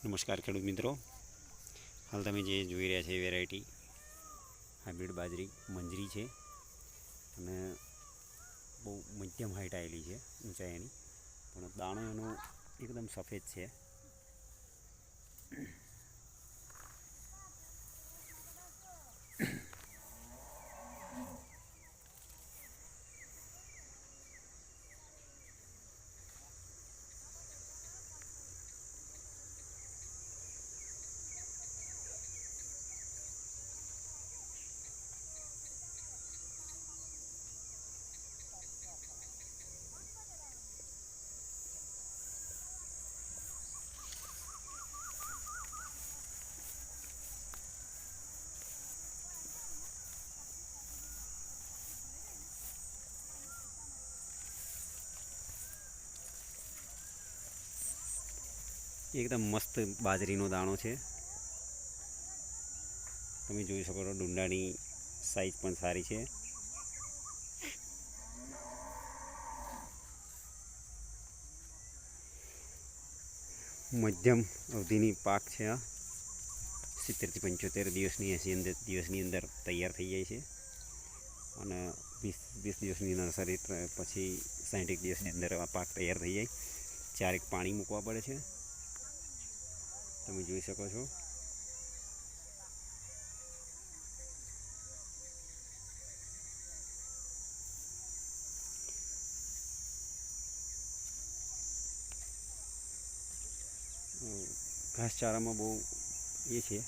નમસ્કાર ખેડૂત મિત્રો, હાલ તમે જે જોઈ રહ્યા છે વેરાયટી હાઇબ્રિડ બાજરી મંજરી છે અને બહુ મધ્યમ હાઈટ આવેલી છે ઊંચાઈ એની, પણ દાણો એનો એકદમ સફેદ છે. એકદમ મસ્ત બાજરીનો દાણો છે. તમે જોઈ શકો છો ડુંડાની સાઈઝ પણ સારી છે. મધ્યમ અવધિની પાક છે. આ 70 થી 75 દિવસની 80 દિવસની અંદર તૈયાર થઈ જાય છે અને 20 દિવસની નર્સરી પછી 60 દિવસની અંદર આ પાક તૈયાર થઈ જાય. ચારેક પાણી મૂકવા પડે છે, તમે જોઈ શકો છો. ઘાસચારામાં બહુ એ છે.